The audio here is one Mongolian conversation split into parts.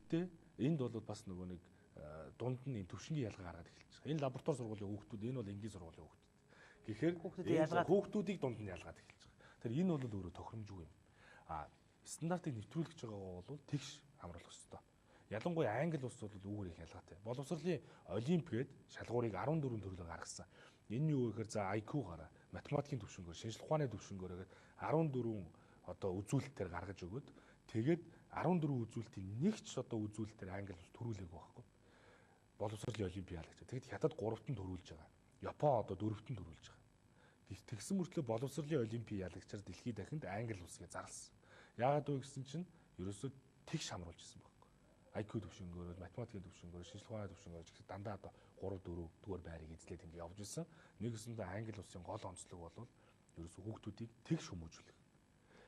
Гэхдээ энд бол бас нөгөө нэг дунд нь юм төвшингийн ялгаа гаргаад эхэлж байгаа. Энэ лаборатори сургуулийн хүүхдүүд, энэ бол энгийн сургуулийн хүүхдүүд. Гэхдээ хүүхдүүдийг дунд нь ялгаад эхэлж байгаа. Тэгэхээр энэ бол өөрөө тохиромжгүй юм. Стандартыг нэвтрүүлж байгаагаа бол тэгш хамруулах ёстой. Ялангуяа Англи улс бол үүгээр их ялгаатай. Боловсролын олимпиад шалгуурыг 14 төрлөөр гаргасан. Энэ юу гэхээр за IQ-гаараа, математикийн төвшнгөөр, шинжлэх ухааны төвшнгөөр 14 одоо үзүүлэлтээр гаргаж өгөөд тэгээд 14 үзүүлэлтийн нэг ч одоо үзүүлэлтээр Англи улс төрүүлээгүй байхгүй. Боловсролын олимпиад гэж. Тэгэд хятад 3-т нь төрүүлж байгаа. Япон одоо 4-т нь төрүүлж байгаа. Тэгсэн мөртлөө боловсролын олимпиад ялагчаар дэлхийд дахинд Англи улсыг зарласан. Яагаад вэ гэсэн чинь ерөөсөө тэгш хамруулж ирсэн байна. IQ төвшнгөөр, математикийн төвшнгөөр, шинжлэх ухааны төвшнгөөр ч дандаа одоо 3 4 дугаар байрыг эзлээд ингэ явж ирсэн. Нэгэсэндээ Англи улсын гол онцлог бол ерөөсөө хүүхдүүдийг тэгш хүмүүжүүлэх.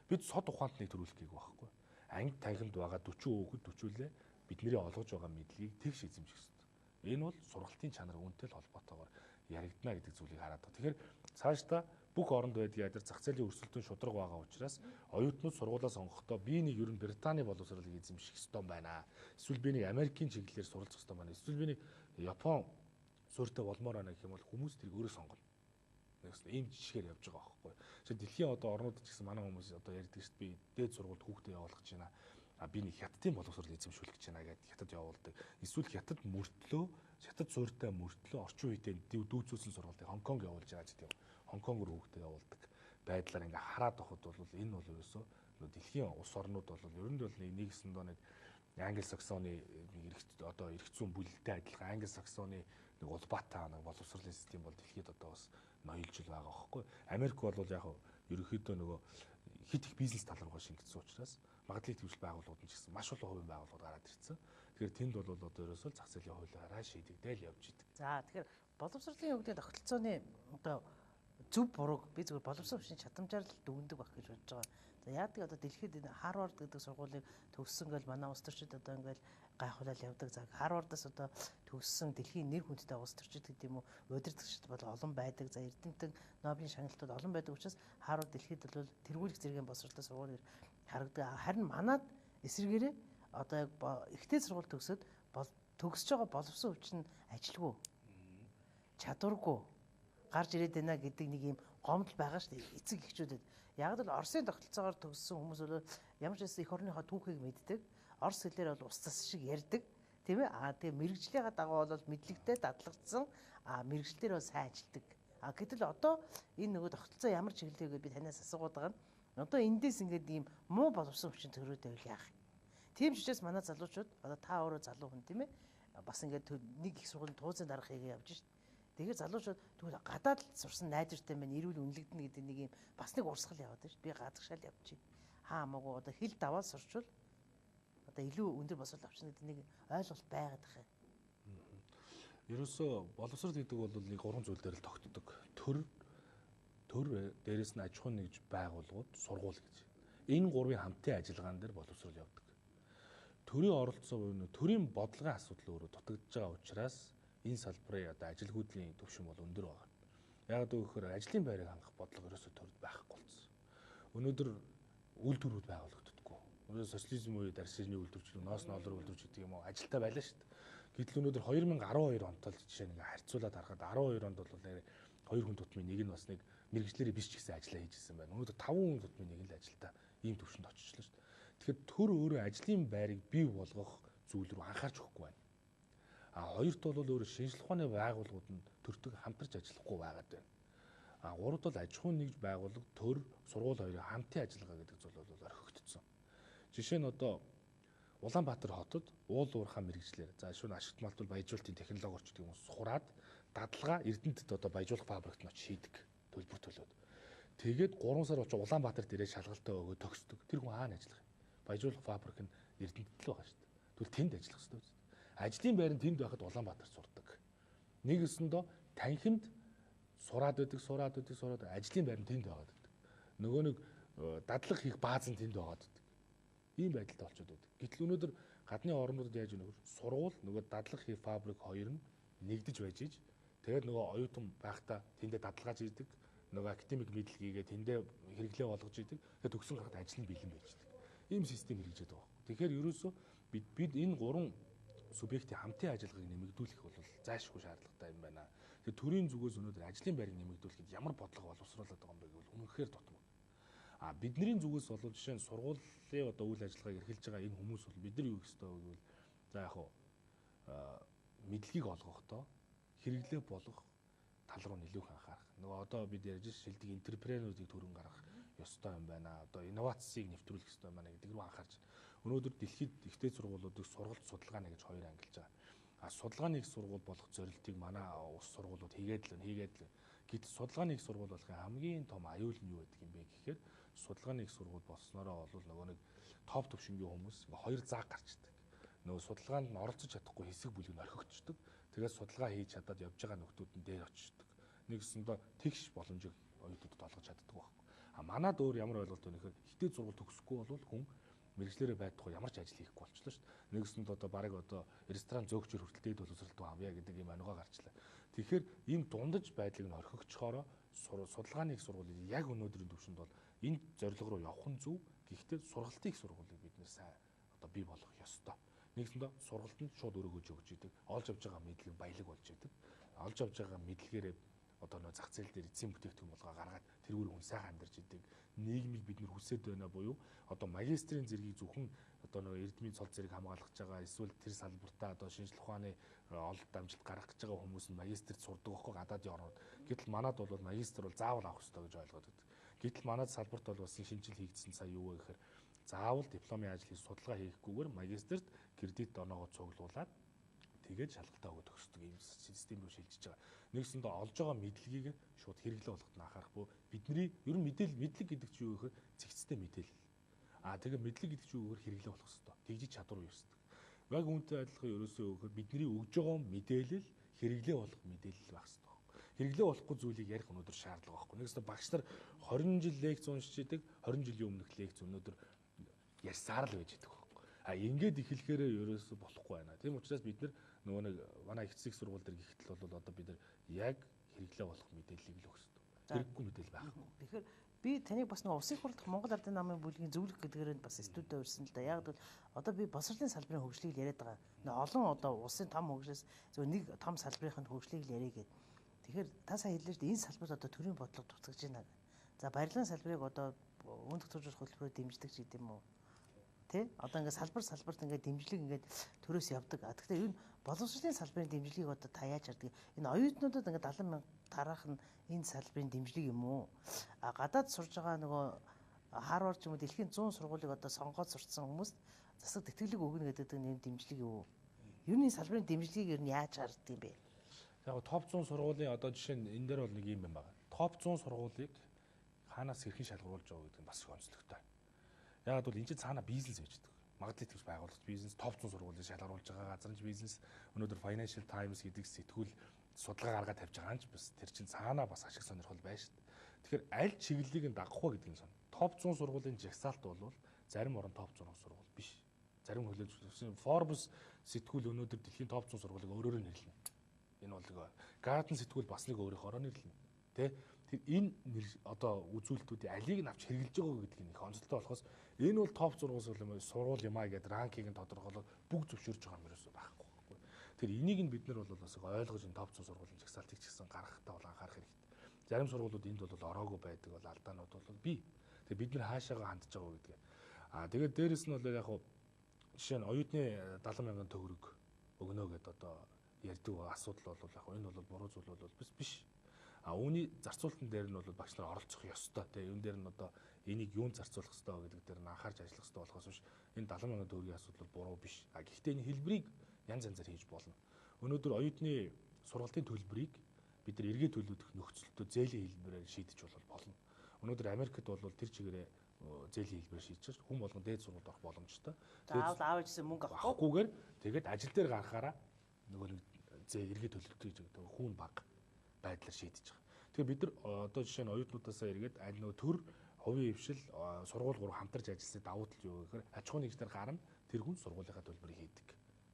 Бид сод ухаанд нэг төрүүлэх гээгүй байхгүй. Анги танхимд байгаа 40 хүүхэд төчүүлээ бидний олгож байгаа мэдлэгийг тэгш эзэмших хэрэгтэй. Энэ бол сургалтын чанар үнэтэй л холбоотойгоор яригдана гэдэг зүйлийг хараад байна. Тэгэхээр цаашдаа бүх оронд байдгийн адил зах зээлийн өрсөлдөөн шударга байгаа учраас оюутнууд сургуулаа сонгохдоо би нэг ер нь Британий боловсролыг эзэмших ёстой байна. Эсвэл би нэг Америкийн чиглэлээр суралцах ёстой байна. Эсвэл би нэг Япон суурьтай болмоор байна гэх юм бол хүмүүс тэрийг өөрөө сонгоно. Нэгс ийм жишгээр явж байгаа байхгүй. Тэгэхээр дэлхийн одоо орнууд ч гэсэн манай хүмүүс одоо ярьдаг шүү дээ. Би дээд сургуульд хүүхдээ явуулах гэж байна. Би нэг хятадын боловсрол эзэмшүүлэх гэж байна гэдэг хятад явуулдаг. Эсвэл хятад мөртлөө хятад суурьтай мөртлөө орчин үеийн дүүцүүлсэн сургалтыг Хонконг явуулж байгаа гэдэг юм. Хонконг руу хүүхдээ явуулдаг байдлаар ингээ хараад байхад бол энэ бол ерөөсөө дэлхийн улс орнууд бол ер нь бол нэгсэндөө нэг Англи саксоны одоо эргцүүн бүлэлтэй адилхан Англи саксоны нэг улбаатай нэг боловсролын систем бол дэлхийд одоо бас ноёлж байгаа байхгүй. Америк бол яг ерөнхийдөө нөгөө хит их бизнес тал руугаа шингэсэн учраас магадлалын төвшил байгууллагууд нь ч гэсэн маш олон хувийн байгууллагууд гараад ирсэн. Тэгэхээр тэнд бол одоо ерөөсөө зах зээлийн хуулиараа шийдэгдээл явж идэг. За тэгэхээр боловсролын өвдөд тогтолцооны одоо зөв бурууг би зөвхөн боловсрол хүчний чадамжаар л дүгндэг байх гэж бодож байгаа. За яадаг одоо дэлхийд энэ Харвард гэдэг сургуулийг төгссөн гэл манай улс төрчид одоо ингээл гайхуулаад явдаг. За Харвардаас одоо төгссөн дэлхийн нэр хүндтэй улс төрчид гэдэг юм уу удирдагчид бол олон байдаг. За Эрдэмтэн Нобелийн шагналтууд олон байдаг учраас Харвард дэлхийд бол тэргүүлэх зэргийн боловсролтой сургууль харагдаг. Харин манад эсвэргээрээ одоо ихтэй сургууль төгсөд төгсөж байгаа боловсон хүч нь ажилгүй, чадваргүй гарч ирээд байна гэдэг нэг юм гомдол байгаа шүү дээ эцэг эхчүүдэд. Яг л Оросын тогтолцоогоор төгссөн хүмүүс бол ямар ч их орныхоо түүхийг мэддэг. Орос хэлээр бол ус цас шиг ярьдаг. Тийм ээ? Тэгээ мэрэгжлийнхаа дагуу бол мэдлэгтэй дадлагдсан мэрэгжлээр бол сайн ажилдаг. Гэтэл одоо энэ нөгөө тогтолцоо ямар чиглэлтэйг би танаас асуугаад байгаа нь одоо эндээс ингээд ийм муу боловсон хүчин төрөөд байвал яах юм? Тийм ч учраас манай залуучууд одоо та өөрөө залуу хүн тийм ээ? Бас ингээд нэг их сургуулийн тууцын дарга хийгээ явж шít. Тэгэхээр залуучууд тэгвэл гадаад сурсан найдвартай мэн эрүүл үнэлэгдэнэ гэдэг нэг юм бас нэг урсгал яваад байна шүү. Би гадагшаал явчих. Хамаагүй одоо хил даваад сурчвал одоо илүү өндөр босрол авчна гэдэг нэг ойлголт байгаад байгаа юм. Ерөөсөө боловсрол гэдэг бол нэг гурван зүйл дээр л тогтдог. Төр дээрээс нь аж ахуйн нэгж байгууллагууд, сургууль гэж. Энэ гурвын хамтын ажиллагаан дээр боловсрол явдаг. Төрийн оролцоо буюу төрийн бодлогын асуудал өөрөө дутагдж байгаа учраас энэ салбарын одоо ажилгүйдлийн төвшин бол өндөр байгаа. Яг гэвэл ажлын байрыг хангах бодлого ерөөсөө төрд байхгүй болсон. Өнөөдөр үйлдвэрүүд байгуулагддаггүй. Өнөөдөр социализм үеийн дарсны үйлдвэрчлэг, ноос ноолор үйлдвэрч гэдэг юм уу ажилтаа байлаа шүү дээ. Гэтэл өнөөдөр 2012 онтол жишээ нь харьцуулаад харахад 12 онд бол хоёр хүн тутмын нэг нь бас нэг мэрэгчлэрээ биш ч гэсэн ажиллаа хийжсэн байна. Өнөөдөр 5 хүн тутмын нэг л ажилтаа ийм төвшөнд очичлаа шүү дээ. Тэгэхээр төр өөрөө ажлын байрыг бий болгох зүйл рүү анхаарч өгөхгүй байна. Хоёрт бол өөр шинжлэх ухааны байгууллагууд нь төртөг хамтарч ажиллахгүй байгаад байна. Гуравт бол аж ахуйн нэгж байгууллага, төр, сургууль хоёрын хамтын ажиллагаа гэдэг зүйл бол орхигдсон. Жишээ нь одоо Улаанбаатар хотод уул уурхай мэрэгчлэр за шүүн ашигт малтуул баяжуулалтын технологи орчдөг юм сураад дадлага Эрдэнэтэд одоо баяжуулах фабрикт нь очиж хийдэг төлбөр төлөөд. Тэгээд 3 сар очиж Улаанбаатар дээрээ шалгалтаа өгөө төгсдөг. Тэр хүн хаана ажиллах юм? Баяжуулах фабрик нь Эрдэнэтэд л байгаа шүү дээ. Тэгвэл тэнд ажиллах хэрэгтэй үст. Ажлын байр нь тэнд байхад Улаанбаатарт сурдаг. Нэг өсөндөө танхимд сураад ажлын байр нь тэнд байгаад байдаг. Нөгөө нэг дадлага хийх бааз нь тэнд байгаад байдаг. Ийм байдалтай болчиход байдаг. Гэтэл өнөөдөр гадны орнуудад яаж вэ нөхөр сургууль нөгөө дадлага хийх фабрик хоёр нь нэгдэж байж иж тэгээд нөгөө оюутан байхдаа тэндээ дадлагааж ирдэг. Нөгөө академик мэдлэгээ тэндээ хэрэглээ болгож идэг. Тэгээд төгсөн гарахад ажил нь бэлэн байж идэг. Ийм систем хэрэгжээд байгаа. Тэгэхээр ерөөсөө бид энэ гурван субъектийн хамтын ажиллагааг нэмэгдүүлэх бол зайлшгүй шаардлагатай юм байна. Тэгэхээр төрийн зүгээс өнөөдөр ажлын байрыг нэмэгдүүлэхэд ямар бодлого боловсруулаад байгаа юм бэ гэвэл үнэхээр дутмаг. Бидний зүгээс бол жишээ нь сургуулийн одоо үйл ажиллагааг эрхэлж байгаа энэ хүмүүс бол бид нар юу гэх ёстой вэ гэвэл за яг хуу мэдлэгийг олгохдоо хэрэглээ болгох тал руу нэлээд анхаарах. Нөгөө одоо бид ярьж шилдэг энтерпренеруудыг төрөн гаргах ёстой юм байна. Одоо инновацийг нэвтрүүлэх ёстой юм байна гэдэг рүү анхаарч. Өнөөдөр дэлхийд ихтэй сургуулиудыг сургалт судалгааны гэж хоёр ангилж байгаа. Судалгааны их сургууль болох зорилтыг манай улс сургуулиуд хийгээд л. Гэтэл судалгааны их сургууль болохын хамгийн том аюул нь юу гэдэг юм бэ гэхээр судалгааны их сургууль болсноороо бол нөгөө нэг топ төвшингийн хүмүүс ингээ хоёр зааг гарчдаг. Нөгөө судалгаанд нь оролцож чадахгүй хэсэг бүлэг нь орхигдчихдаг. Тэгээд судалгаа хийж чадаад явж байгаа нөхдүүд нь дээр очиждаг. Нэгсэндээ тэгш боломжийг оюутнуудад олгож чаддаг байхгүй. Манад өөр ямар ойлголт вэ гэхээр ихтэй сургууль төгсөхгүй бол хүн мэрэгчлэрээ байдгүй ямар ч ажил хийхгүй болчихлоо шүү дээ. Нэгсэнд одоо баг одоо ресторан зөөгчөр хүртэл дэд боловсролтой авъя гэдэг юм аниугаа гарчлаа. Тэгэхээр ийм дундаж байдлыг нь орхигчхороо судалгааны их сургуулийн яг өнөөдрийн төвшөнд бол энэ зорилго руу явах нь зөв. Гэхдээ сургалтын их сургуулийг бид нэр сайн одоо бий болгох ёстой. Нэгсэндээ сургалтанд шууд өрөөгөж өгч идэг. Олж авж байгаа мэдлэг баялаг болж идэг. Олж авж байгаа мэдлэгээрээ одоо нөө зах зээл дээр эзэн бүтээгдэхүүн болгоо гаргаад тэрүүгээр хүн сайхан амьдарч идэг. Нийгмийг бид нэр хүсэж байна буюу одоо магистрийн зэргийг зөвхөн одоо нөө эрдмийн цол зэрэг хамгаалах гэж байгаа эсвэл тэр салбартаа одоо шинжлэх ухааны ололт амжилт гаргах гэж байгаа хүмүүс нь магистрт сурдаг байхгүй гадаадын орнууд. Гэтэл манад бол магистр бол заавал авах хэрэгтэй гэж ойлгоод байдаг. Гэтэл манад салбарт бол бас шинжил хийгдсэн сая юу вэ гэхээр заавал дипломын ажил хийж судалгаа хийхгүйгээр магистрт кредит оноогоо цуглуулад тэгээд шалгалтаа өгөх төгсдөг ийм систем рүү шилжиж байгаа. Нэгсэндээ олж байгаа мэдлэгийг шууд хэрэглээ болгоход нь анхаарах буюу бидний ер нь мэдлэг гэдэг чинь юу гэхээр зэгцтэй мэдээлэл. Тэгээ мэдлэг гэдэг чинь юу гэхээр хэрэглээ болох хэрэгтэй. Тэгжиж чадвар үүсдэг. Яг үүнтэй адилхан ерөөсөө юу гэхээр бидний өгж байгаа мэдээлэл хэрэглээ болох мэдээлэл байх хэрэгтэй. Хэрэглээ болохгүй зүйлийг ярих өнөөдөр шаардлага байхгүй. Нэгсэндээ багш нар 20 жил лекц уншиж идэг, 20 жилийн өмнөх лекц өнөөдөр ярьсаар л байж идэг байхгүй. Ингээд эхлэхээр ерөөсөө болохгүй байна. Тийм учраас бид нөгөө нэг манай их зэг сургууль дээр гихтэл бол одоо бид нар яг хэрэглээ болох мэдээллийг л өгсөв. Хэрэггүй мэдээлэл байхгүй. Тэгэхээр би таныг бас нэг усын хурлах Монгол Ардын намын бүлгийн зөвлөх гэдгээр бас студид урьсан л да. Яг бол одоо би боловсролын салбарын хөгжлийг яриад байгаа. Олон одоо улсын том хөгжлөөс зөв нэг том салбарын хөгжлийг л яриа гээд. Тэгэхээр та сайн хэллээ шүү дээ энэ салбарт одоо төрийн бодлого туцагж байна. За барилгын салбарыг одоо үн тогтоожуулах хөтөлбөрөөр дэмждэг ч гэдэм үү. Тэ? Одоо ингээд салбарт ингээд дэмжлэг ингээд төрөөс явдаг. Тэгэхээр энэ боловсролын салбарын дэмжлэгийг одоо та яаж харддаг? Энэ оюутнуудад ингээд 70 мянга тараах нь энэ салбарын дэмжлэг юм уу? Гадаад сурж байгаа нөгөө Харвард ч юм уу дэлхийн 100 сургуулийг одоо сонгоод сурцсан хүмүүс засаг тэтгэлэг өгнө гэдэг энэ дэмжлэг юу? Ер нь энэ салбарын дэмжлэгийг ер нь яаж харддаг юм бэ? Яг топ 100 сургуулийн одоо жишээ нь энэ дээр бол нэг юм байна. Топ 100 сургуулийг хаанаас хэрхэн шалгаруулж байгаа гэдэг нь бас их онцлогтой. Яг бол энэ чинь цаана бизнес байж байгаа. Магадлал төвс байгуулагч бизнес топ 100 сургуулийг шалгаруулж байгаа газарч бизнес өнөөдөр Financial Times гэдэг сэтгүүл судалгаа гаргаад тавьж байгаа юм ч бас тэр чинь цаана бас ашиг сонирхол байна шүү дээ. Тэгэхээр аль чиглэлийг нь дагах вэ гэдэг нь сон. Топ 100 сургуулийн жагсаалт бол зарим орон топ 100 сургууль биш. Зарим хөлөөж Forbes сэтгүүл өнөөдөр дэлхийн топ 100 сургуулийг өөрөөр нь нэрлэнэ. Энэ бол Garden сэтгүүл бас нэг өөрөөр нэрлэнэ. Тэ? Тэр энэ одоо үзүүлэлтүүдийн алийг нь авч хэрэгжилж байгаа гэдэг нь их онцлогтой болохоос энэ бол топ 6 сургууль юм аа гэдэг ранкийг нь тодорхойлоод бүгд зөвшөөрж байгаа юм ерөөсөө байхгүй. Тэр энийг нь бид нар бол бас ойлгож энэ топ 100 сургуулийн жагсаалтыг ч гэсэн гаргахтаа бол анхаарах хэрэгтэй. Зарим сургуулиуд энд бол ороогүй байдаг бол алдаанууд бол бий. Тэгээ бид нар хаашаагаа хандж байгаа гэдэг. Тэгээд дээрэс нь бол яг хуу жишээ нь оюутны 70 мянган төгрөг өгнө гэдээ одоо ярьдаг асуудал бол яг энэ бол буруу зүйл бол биш. Үүний зарцуулалтын дээр нь бол багш нар оролцох ёстой. Тэгээ энэ дээр нь одоо энийг юунд зарцуулах ёстой гэдэг дээр нь анхаарч ажиллах ёстой болохоос биш энэ 70 мянган төгрөгийн асуудал буруу биш. Гэхдээ энэ хэлбэрийг янз янзаар хийж болно. Өнөөдөр оюутны сургалтын төлбөрийг бид нар эргээ төлөвлөх нөхцөлтөө зээлийн хэлбэрээр шийдэж болно. Өнөөдөр Америкт бол тэр чигээрээ зээлийн хэлбэрээр шийдэж хүн болгон дээд сургуульд орох боломжтой. Тэгээд аав ээжсэн мөнгө авахгүйгээр тэгээд ажил дээр гарахаараа нөгөө нэг эргээ төлөвлөлт гэж хүүн баг байдлаар шийдэж байгаа. Тэгэхээр бид нар одоо жишээ нь оюутнуудаасаа эргээд аль нөгөө төр хувийн хвшил сургууль гурав хамтарч ажилласаа давуу тал юу гэхээр аж ахуйн нэгжээр гарна тэр хүн сургуулийнхаа төлбөрийг хийдэг.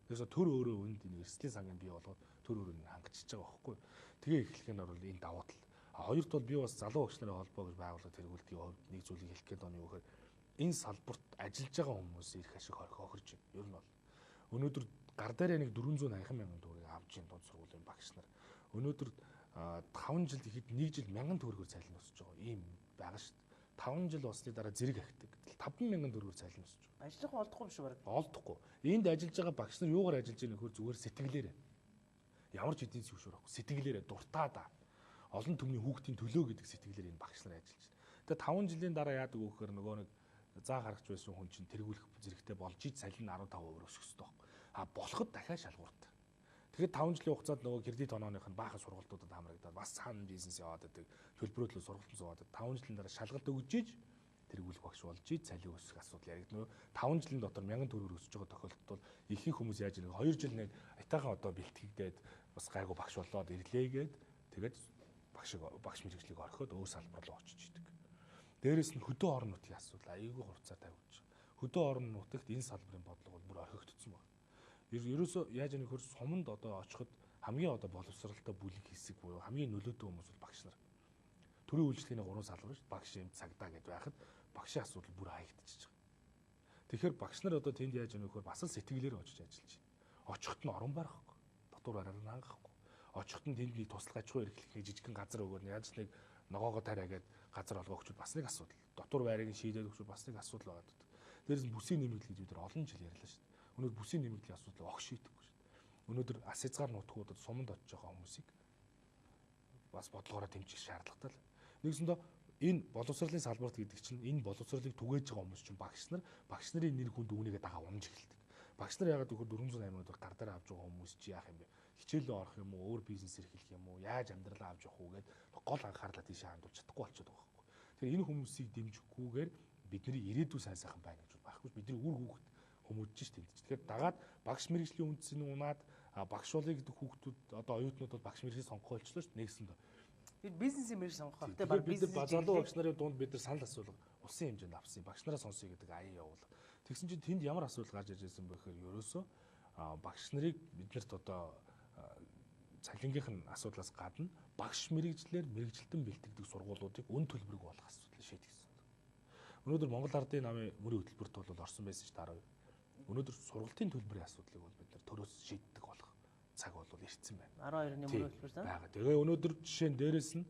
Тэрээс төр өөрөө үнд энэ эрсдлийн сангийн бий болгоод төр өөрөө хангачиж байгаа байхгүй. Тэгээ эхлэх нь бол энэ давуу тал. Хоёрт бол би бас залуу багш нарын холбоо гэж байгуулаад тэргүүлтийн хувьд нэг зүйлийг хэлэх гээд байна юу гэхээр энэ салбарт ажиллаж байгаа хүмүүс их ашиг хохирж байна. Ер нь бол Өнөөдөр гар дээрээ нэг 480 мянган төгрөгийг авч ийн дунд сургуулийн багш нар. Өнөөдөр 5 жил ихэд 1 жил 1000 төгрөгөөр цалин өсөж байгаа. Ийм байгаа шүү дээ. 5 жил болсны дараа зэрэг ахдаг. 5 мянган төгрөгөөр цалин өсөж байгаа. Ажиллах олдохгүй биш үү? Олдохгүй. Энд ажиллаж байгаа багш нар юугаар ажиллаж байгаа нөхөр зүгээр сэтгэлээрээ. Ямар ч эдийн засгийн хөшөөр байхгүй. Сэтгэлээрээ дуртаа да. Олон түмний хүүхдийн төлөө гэдэг сэтгэлээр энэ багш нар ажиллаж байна. Тэгээ 5 жилийн дараа яадаг вэ гэхээр нөгөө нэг заа гаргаж байсан хүн чинь тэргүүлэх зэрэгтэй болж иж салин 15% өсөх хэрэгтэй байхгүй. А болоход дахиад шалгууртай. Тэгэхээр 5 жилийн хугацаанд нөгөө кредит онооных нь баахан сургалтуудад хамрагдаад бас цаана бизнес яваад байдаг. Төлбөрөөлөл сургалтын суугаад 5 жилийн дараа шалгалт өгж иж тэргүүлэх багш болж иж цалин өсөх асуудал яригдана. 5 жилийн дотор 1000 төгрөгөөр өсөж байгаа тохиолдолд бол ихэнх хүмүүс яаж нэг 2 жил нэг айтайхан одоо бэлтгэгдээд бас гайгүй багш болоод ирлээгээд тэгээд багш мэргэжлийг орхиод өөр салбар руу очиж идэг. Дээрээс нь хөдөө орон нутгийн асуудал аюулгүй хурцаар тавьж байгаа. Хөдөө орон нутагт энэ салбарын бодлого бүр орхигдсон байна. Ерөөсөө яаж нэг хөр суманд одоо очиход хамгийн одоо боловсралтай бүлэг хэсэг буюу хамгийн нөлөөтэй хүмүүс бол багш нар. Төрийн үйлчлэгийн 3 салбар шүү дээ. Багш, эм, цагдаа гэдээ байхад багшийн асуудал бүр хаягдчихж байгаа. Тэгэхээр багш нар одоо тэнд яаж нэг хөр бас л сэтгэлээр очиж ажиллаж байна. Очиход нь орон барихгүй. Дотор бараар нь хангахгүй. Очиход нь тэнд нэг туслах аж ахуй эрхлэх жижигхэн газар өгөөл яаж нэг ногоогоо тариагээд газар олгох хүч бас нэг асуудал. Дотор байрыг шийдэх хүч бас нэг асуудал байгаа гэдэг. Дээрээс нь бүсийн нэмэгдэл гэж бид нар олон жил ярьлаа шүү дээ. Өнөөдөр бүсийн нэмэгдлийн асуудлыг огш шийдэхгүй шүү дээ. Өнөөдөр ас хязгаар нутгуудад суманд очиж байгаа хүмүүсийг бас бодлогоороо дэмжих шаардлагатай л. Нэгсэндээ энэ боловсролын салбарт гэдэг чинь энэ боловсролыг түгээж байгаа хүмүүс чинь багш нарын нэр хүнд үүнийгээ дагаа унж эхэлдэг. Багш нар ягаад гэвэл 480 гар дээр авч байгаа хүмүүс чи яах юм бэ? Хичээлээ орох юм уу, өөр бизнес эрхлэх юм уу, яаж амьдралаа авч явах уу гэд гол анхаарлаа тийшээ хандуулж чадахгүй болчиход байгаа байхгүй. Тэгэхээр энэ хүмүүсийг дэмжихгүйгээр бидний ирээдүйн сайн сайхан байна гэж байхгүй. Бидний үр хүүхэд хүмүүжж ш тэмдэж. Тэгэхээр дагаад багш мэргэжлийн үндсийг унаад багш болъё гэдэг хүүхдүүд одоо оюутнууд бол багш мэргэжийг сонгох болчихлоо ш нэгсэнд. Бизнесийн мэргэж сонгох хэрэгтэй баг бизнес залуу багш нарын дунд бид нар санал асуулга улсын хэмжээнд авсан. Багш нараа сонсъё гэдэг аян явуулга. Тэгсэн чинь тэнд ямар асуудал гарч ирж байсан бэ гэхээр ерөөсөө багш нарыг биднэрт одоо цалингийнх нь асуудлаас гадна багш мэргэжлэр мэргэжилтэн бэлтгэдэг сургуулиудыг өн төлбөрөг болгох асуудлыг шийдгэсэн. Өнөөдөр Монгол Ардын намын мөрийн хөтөлбөрт бол орсон байсан ш 10%. Өнөөдөр сургалтын төлбөрийн асуудлыг бол бид нар төрөөс шийддэг болох цаг бол ирсэн байна. 12-ны мөрийн хөтөлбөр байна. Тэгээ өнөөдөр жишээ нь дээрэс нь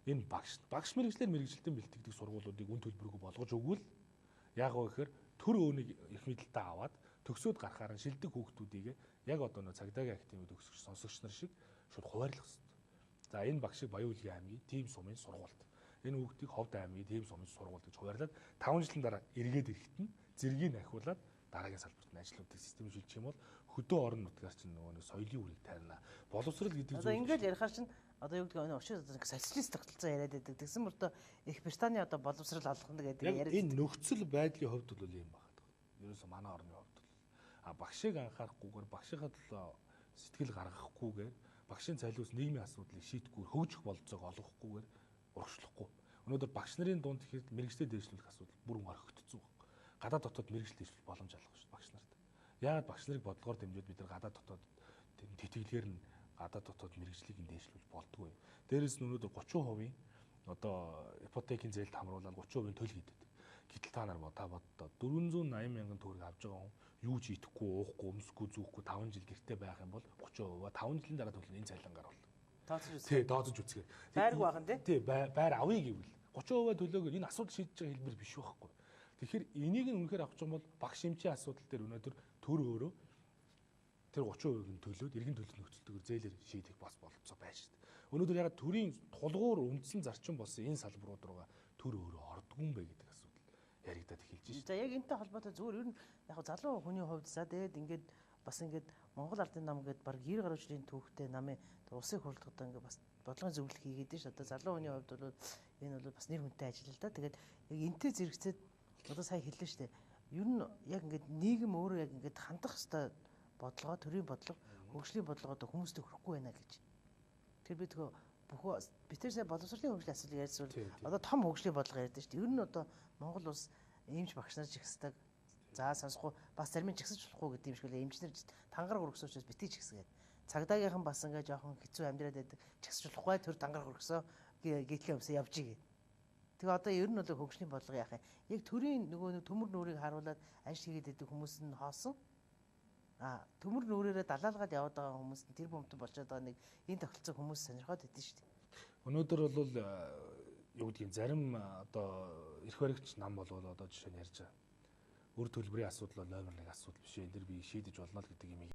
энэ багш мэргэжлэр мэргэжилтэн бэлтгэдэг сургуулиудыг өн төлбөрөг болгож өгвөл яг гоо гэхээр төр өөнийг их мэдлэлтэй аваад төгсөөд гарахаар нь шилдэг хүүхдүүдийг яг одоо нөө цагдаагийн активд төгсөгч сонсогч нар шиг шууд хуваарлах хэрэгтэй. За энэ багшийг Баян-Улгийн аймгийн Тим сумын сургуульд, энэ хүүхдийг Ховд аймгийн Тим сумын сургуульд гэж хуваарлаад 5 жилийн дараа эргээд ирэхэд нь зэргийг ахиулаад дараагийн салбарт нь ажлуудыг системжүүлчих юм бол хөдөө орон нутгаар чинь нөгөө нэг соёлын үрийг тайрна. Боловсрал гэдэг зүйл. Одоо ингэж ярихаар чинь одоо юу гэдэг нь очиж одоо социалист тогтолцоо яриад байдаг. Тэгсэн мөртөө Их Британий одоо боловсрал алхна гэдэг яриад. Энэ нөхцөл байдлын хувьд бол юм байна. Ерөөсөө манай орны хувьд бол багшийг анхаарахгүйгээр багшийнхаа төлөө сэтгэл гаргахгүйгээр багшийн цалиус нийгмийн асуудлыг шийдэхгүй хөгжих бололцоог олгохгүйгээр урагшлахгүй. Өнөөдөр багш нарын дунд ихэд мэргэжлээ дэвшлүүлэх асуудал бүрэн орхигдсон байна. Гадаад дотоод мэргэжил дэвшлэх боломж алга шүү багш нарт. Яагаад багш нарыг бодлогоор дэмжиж бид нар гадаад дотоод тэтгэлгээр нь гадаад дотоод мэргэжлийг дэвшлүүлж болдгоо. Дээрээс нь өнөөдөр 30% одоо ипотекийн зээлд хамруулаад 30% төл хийдэг. Гэтэл та нар та боддоо 480 мянган төгрөг авж байгаа хүн юу ч идэхгүй, уухгүй, өмсөхгүй, зүүхгүй 5 жил гэртээ байх юм бол 30% 5 жилийн дараа төлнө энэ цалингаар бол. Тооцож үзье. Тий, дооцож үзье. Байрг бахан тий. Тий, байр авъя гэвэл 30% төлөөгөр энэ асуудал шийдэж байгаа хэлбэр биш байхгүй. Тэгэхээр энийг нь үнэхээр авах юм бол багш эмчийн асуудал дээр өнөөдөр төр өөрөө тэр 30%-ийн төлөөд иргэн төлөх нөхцөлтөөр зээлээр шийдэх бас болцоо байна шүү дээ. Өнөөдөр яг төрийн тулгуур үндсэн зарчим болсон энэ салбарууд руугаа төр өөрөө ордгүй юм бэ гэдэг асуудал яригадад эхэлж байна. За яг энэтэй холбоотой зүгээр ер нь яг залуу хүний хувьд за тэгээд ингээд бас ингээд Монгол Ардын нам гэдэг баг 90 гаруй жилийн түүхтэй намын улсын хурлуудаа ингээд бас бодлогын зөвлөлт хийгээд ш. Одоо залуу хүний хувьд бол энэ бол бас нэр хүнтэй ажил л да. Тэгээд яг энтэй зэрэгцээд одоо сая хэллээ шүү дээ. Ер нь яг ингээд нийгэм өөрөө яг ингээд хандах хэвээр бодлогоо, төрийн бодлого, хөгжлийн бодлого одоо хүмүүстээ хүрэхгүй байна гэж. Тэр бид тэр сая боловсролын хөгжлийн асуудлыг ярьсан. Одоо том хөгжлийн бодлого ярьдэн шүү дээ. Ер нь одоо Монгол улс эмч багш нар жигсдэг. За сонсохгүй бас зарим нь жигсэж болохгүй гэдэг юм шиг л эмчнэр тангараг өргөсөн учраас битгий жигсгээд. Цагдаагийнхан бас ингээд жоохон хэцүү амьдраад байдаг. Жигсэж болохгүй тэр тангараг өргөсөн гítгээ өмсө явж игээ. Тэгээ одоо ер нь бол хөгжлийн бодлого яах юм. Яг төрийн нөгөө төмөр нүрийг харуулад ажил хийгээд байдаг хүмүүс нь хоосон. төмөр нүрээрээ далаалгаад яваад байгаа хүмүүс нь тэр бомтон болчиход байгаа нэг энэ тогтолцоо хүмүүс сонирхоод идэв шүү дээ. Өнөөдөр бол юу гэдгийг зарим одоо эрх баригч нам болвол одоо жишээ нь ярьж байгаа. Үр төлбөрийн асуудал бол номер 1 асуудал биш. Энэ дэр би шийдэж болно л гэдэг юм.